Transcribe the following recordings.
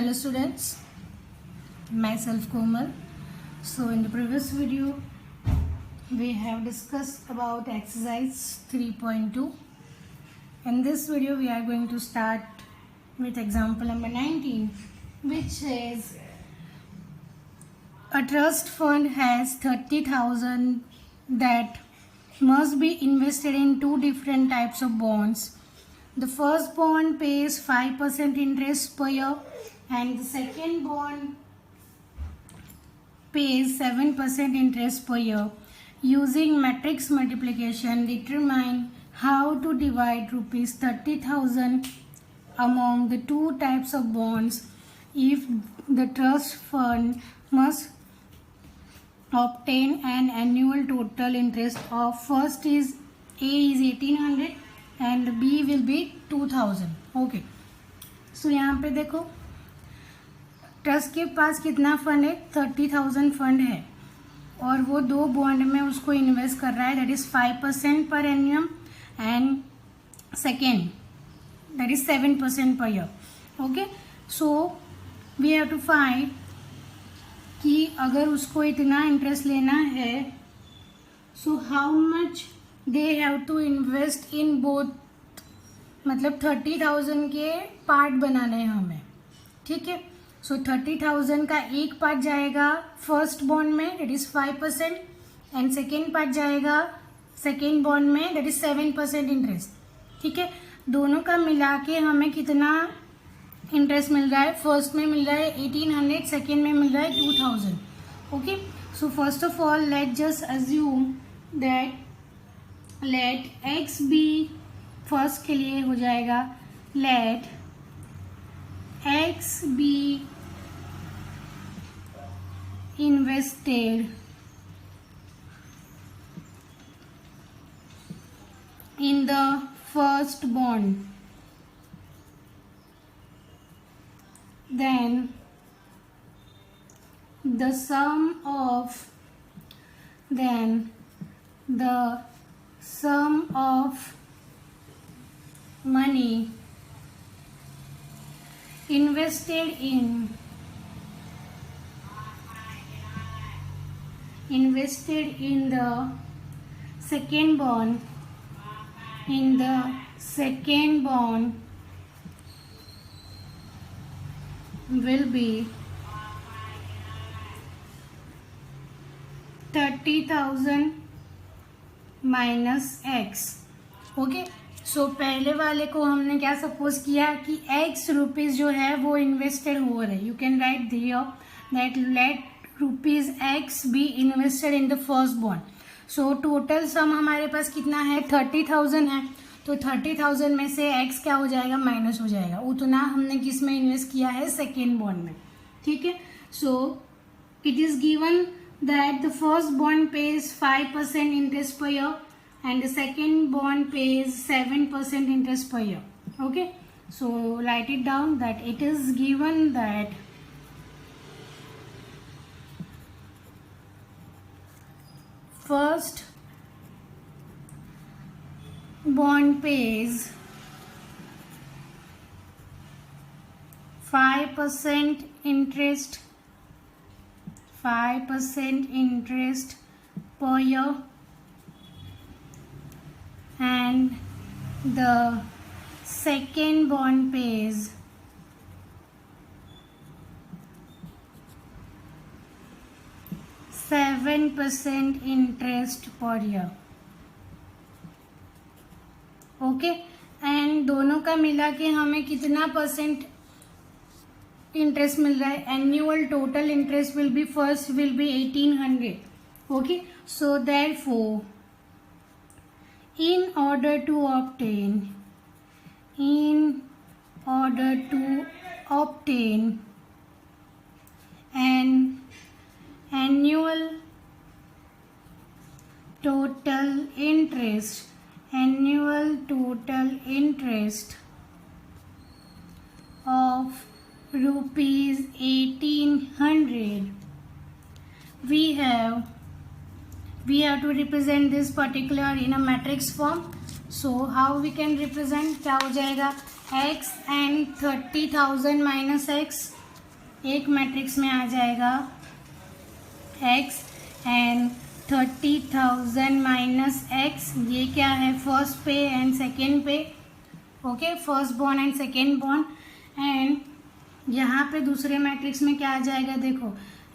Hello students, myself Komal. So in the previous video we have discussed about exercise 3.2. In this video we are going to start with example number 19, which says a trust fund has 30,000 that must be invested in two different types of bonds. The first bond pays 5% interest per year and the second bond pays 7% interest per year. Using matrix multiplication, determine how to divide rupees 30,000 among the two types of bonds if the trust fund must obtain an annual total interest of first is A is 1800 and B will be 2000. Okay सो यहाँ पे देखो trust के पास कितना fund है, 30,000 fund है और वो दो बॉन्ड में उसको इन्वेस्ट कर रहा है, that is 5% per annum and second that is 7% per year. Okay so we have to find कि अगर उसको इतना इंटरेस्ट लेना है so how much they have to invest in both, मतलब 30,000 के पार्ट बनाने हैं हमें. ठीक है, सो 30,000 का एक पार्ट जाएगा फर्स्ट बॉन्ड में that is 5% and second part जाएगा सेकेंड बॉन्ड में दैट इज 7% इंटरेस्ट. ठीक है, दोनों का मिला के हमें कितना इंटरेस्ट मिल रहा है, फर्स्ट में मिल रहा है 1800, सेकेंड में मिल रहा है 2000. Okay so first of all let just assume that let x be, first के लिए हो जाएगा let x be invested in the first bond, then the sum of money invested in the second bond will be 30,000 minus x. Okay so पहले वाले को हमने क्या suppose किया कि x रुपीज जो है वो इन्वेस्टेड हो रहे. You can write there that let rupees x be invested in the first bond. So total sum हमारे पास कितना है, 30,000 है. तो 30,000 में से x क्या हो जाएगा, माइनस हो जाएगा. उतना हमने किस में इन्वेस्ट किया है, सेकेंड बॉन्ड में. ठीक है, so it is given that the first bond page 5% interest per year and the second bond pays 7% interest per year. Okay, so write it down that it is given that first bond pays 5% interest per year and the second bond pays 7% interest per year. Okay and दोनों का मिला के हमें कितना percent interest मिल रहा है, annual total interest will be first will be 1800. Okay so therefore in order to obtain an annual total interest of rupees 1800, we have to represent this particular in a matrix form. So how we can represent, क्या हो जाएगा, x and 30,000 minus x एक matrix में आ जाएगा x and 30,000 minus x, ये क्या है first पे एंड सेकेंड पे, okay, first born and second born. And यहाँ पे दूसरे मैट्रिक्स में क्या आ जाएगा, देखो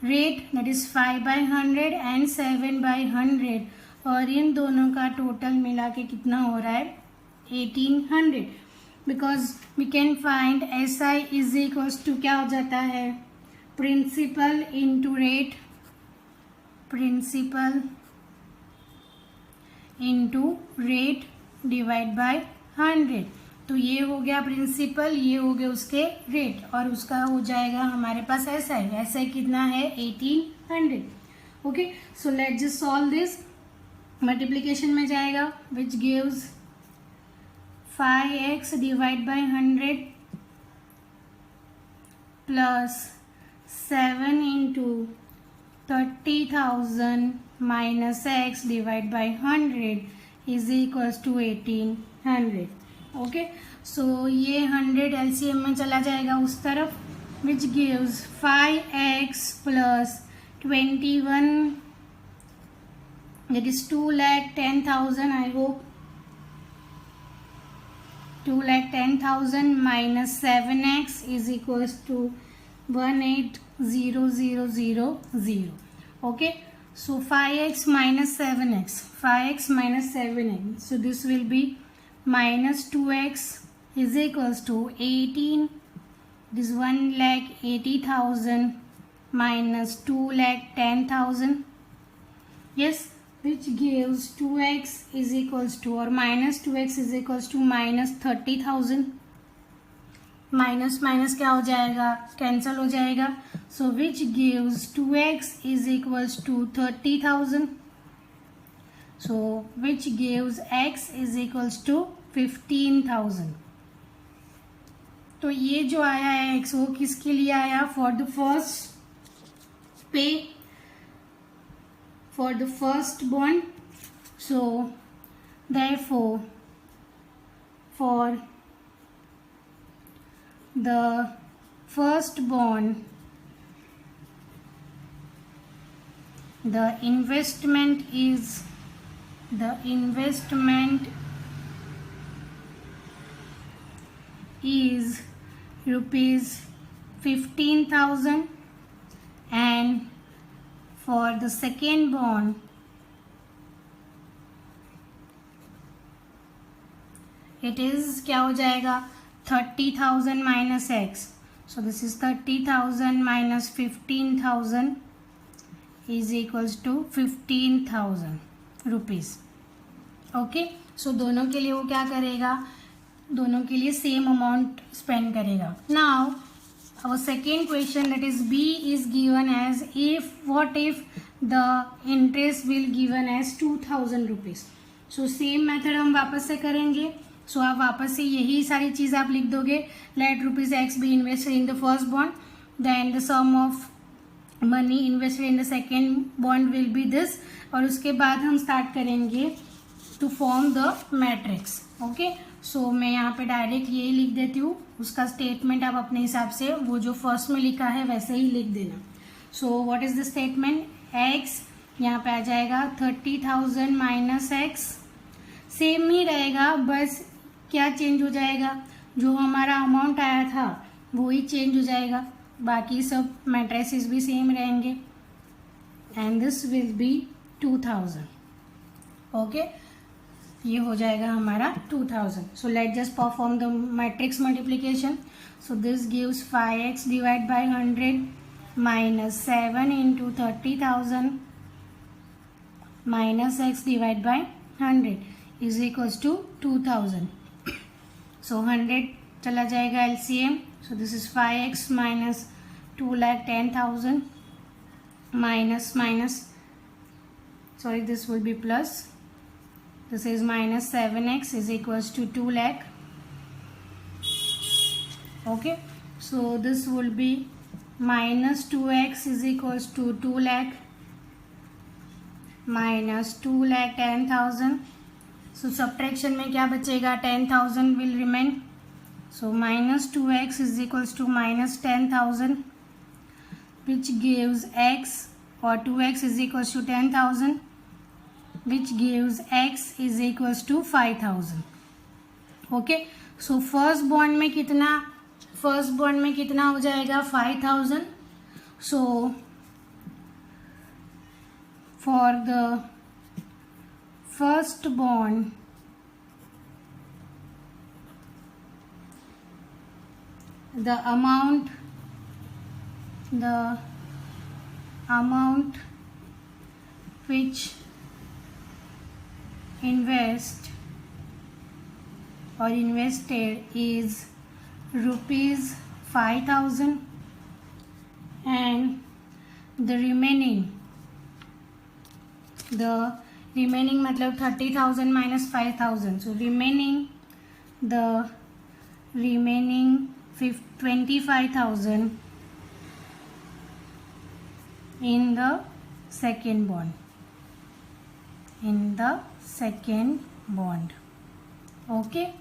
रेट दैट इज 5/100 एंड 7/100, और इन दोनों का टोटल मिला के कितना हो रहा है 1800, because we can find SI is equals to क्या हो जाता है principal into rate, principal into rate divide by 100। तो ये हो गया प्रिंसिपल, ये हो गया उसके रेट, और उसका हो जाएगा हमारे पास SI कितना है 1800। Okay, so let's just solve this. Multiplication में जाएगा which gives 5x divide by 100 plus 7 into 30,000 minus x divide by 100 is equals to 1800। Okay, so ये 100 LCM में चला जाएगा उस तरफ, which gives 5x plus 21 that is 2,10,000, I hope 2,10,000 minus 7x is equals to 18,0,0,0. Okay, so 5x minus 7x, 5x minus 7x, so this will be minus 2x is equals to 18, this 1,80,000 minus 2,10,000, yes, which gives 2x is equals to, or minus 2x is equals to minus 30,000. Minus minus क्या हो जाएगा, cancel हो जाएगा, so which gives 2x is equals to 30,000, so which gives x is equals to 15,000। तो ये जो आया है x वो किसके लिए आया, फॉर द फर्स्ट पे, for the first bond, so therefore for the first bond the investment is rupees 15,000, and for the second bond it is क्या हो जाएगा 30,000 minus x, so this is 30,000 minus 15,000 is equals to 15,000 rupees. Okay, सो दोनों के लिए वो क्या करेगा, दोनों के लिए सेम अमाउंट स्पेंड करेगा। Now our second question, that is B is given as if, what if the interest will given as 2,000 rupees. so same method हम वापस से करेंगे। सो आप वापस से यही सारी चीज़ आप लिख दोगे, let rupees x be invested in the first bond, then the sum of money invested in the second bond will be this, और उसके बाद हम स्टार्ट करेंगे to form the matrix. Okay, so मैं यहाँ पे डायरेक्ट यही लिख देती हूँ, उसका स्टेटमेंट आप अपने हिसाब से वो जो फर्स्ट में लिखा है वैसे ही लिख देना। So what is the statement, x यहाँ पे आ जाएगा 30,000 माइनस एक्स, सेम ही रहेगा, बस क्या चेंज हो जाएगा, जो हमारा अमाउंट आया था वो ही चेंज हो जाएगा, बाकी सब मैट्रिसेस भी सेम रहेंगे, and this will be 2,000। Okay, ये हो जाएगा हमारा 2,000। So let just perform the matrix multiplication. So this gives 5x divide by 100 minus 7 into 30,000 minus x divide by 100 is equals to 2,000। So 100 चला जाएगा LCM, so this is 5x minus 2,10,000 minus minus, sorry, this will be plus, this is minus 7x is equals to 2 lakh. Okay, so this will be minus 2x is equals to 2 lakh minus 2,10,000. So subtraction में क्या बचेगा, 10,000 will remain, so minus 2x is equals to minus 10,000 which gives x or 2x is equals to 10,000, which gives x is equals to 5,000. Okay, so first bond में कितना हो जाएगा 5,000. So for the first bond the amount which invested is rupees 5,000, and the remaining मतलब 30,000 minus 5,000, so remaining 25,000 in the second bond. Okay,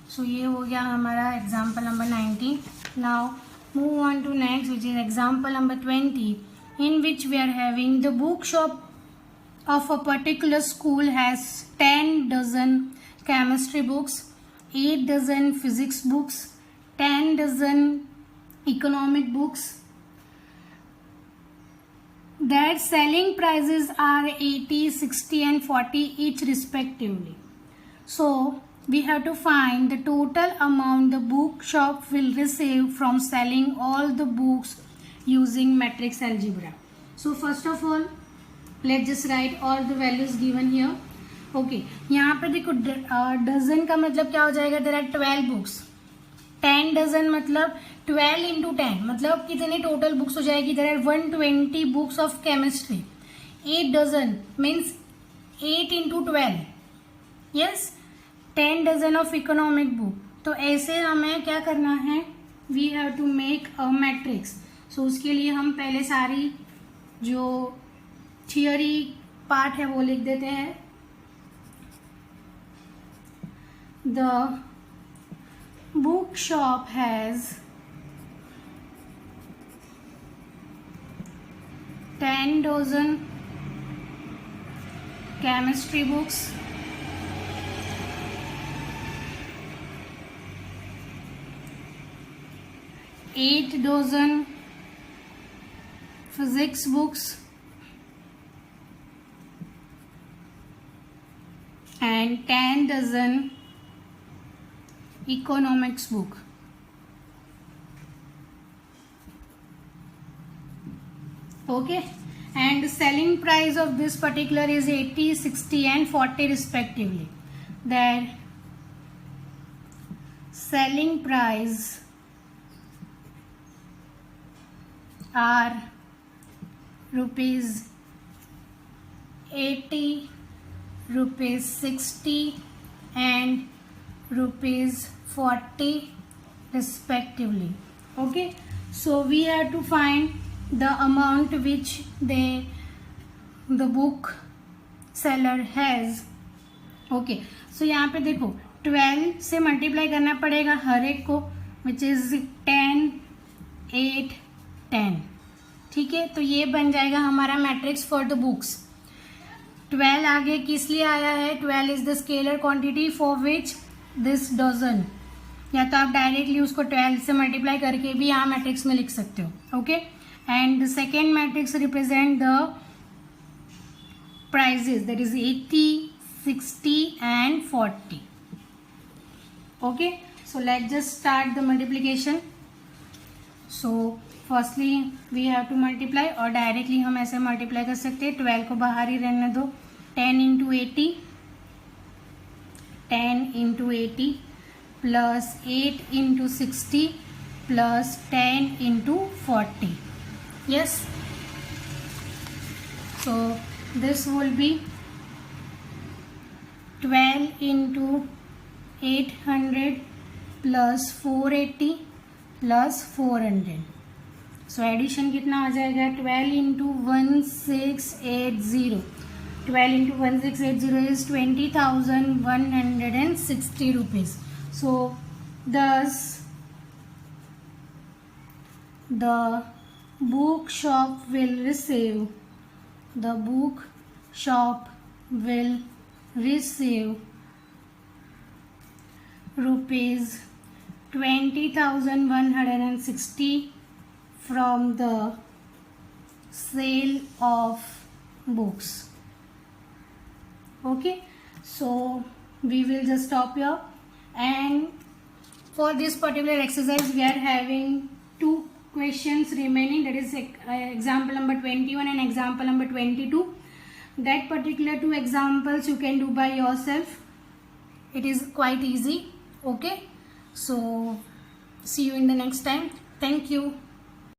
so ये हो गया हमारा example number 19. Now move on to next, which is example number 20, in which we are having the bookshop of a particular school has 10 dozen chemistry books, 8 dozen physics books, 10 dozen economic books. Their selling prices are 80, 60 and 40 each respectively. So we have to find the total amount the bookshop will receive from selling all the books using matrix algebra. So first of all, let's just write all the values given here. Okay, यहाँ पे देखो dozen का मतलब क्या हो जाएगा, there are 12 books. 10 dozen मतलब 12 into 10 मतलब कितनी टोटल बुक्स हो जाएगी, there are 120 books of chemistry. 8 dozen means 8 into 12, yes 10 dozen of economic book. तो ऐसे हमें क्या करना है, we have to make a matrix. So उसके लिए हम पहले सारी जो थियोरी पार्ट है वो लिख देते हैं. The bookshop has 10 dozen chemistry books, 8 dozen physics books, and 10 dozen economics book. Okay, and the selling price of this particular is 80, 60 and 40 respectively. Their selling price are rupees 80, rupees 60 and rupees 40 respectively. Okay, so we have to find the amount which the book seller has. Okay, so यहाँ पे देखो 12 से multiply करना पड़ेगा हर एक को, which is 10, 8, 10. ठीक है, तो ये बन जाएगा हमारा मैट्रिक्स फॉर द बुक्स. 12 आगे किस लिए आया है, 12 is the scalar quantity for which this dozen, या तो आप डायरेक्टली उसको 12 से मल्टीप्लाई करके भी यहाँ मैट्रिक्स में लिख सकते हो. Okay, and the second matrix represent the prices, that is 80, 60 and 40. Okay, so let's just start the multiplication. So firstly we have to multiply, और डायरेक्टली हम ऐसे मल्टीप्लाई कर सकते हैं. 12 को बाहर ही रहने दो. 10 into 80, 10 into 80 plus 8 into 60 plus 10 into 40. Yes, so this will be 12 into 800 plus 480 plus 400. So addition कितना आ जाएगा, 12 into 1680. 12 into 1680 is 20,160 rupees. So thus the bookshop will receive, the bookshop will receive rupees 20,160 from the sale of books. Okay, so we will just stop here, and for this particular exercise we are having two questions remaining, that is example number 21 and example number 22. That particular two examples you can do by yourself. It is quite easy. Okay, so see you in the next time. Thank you.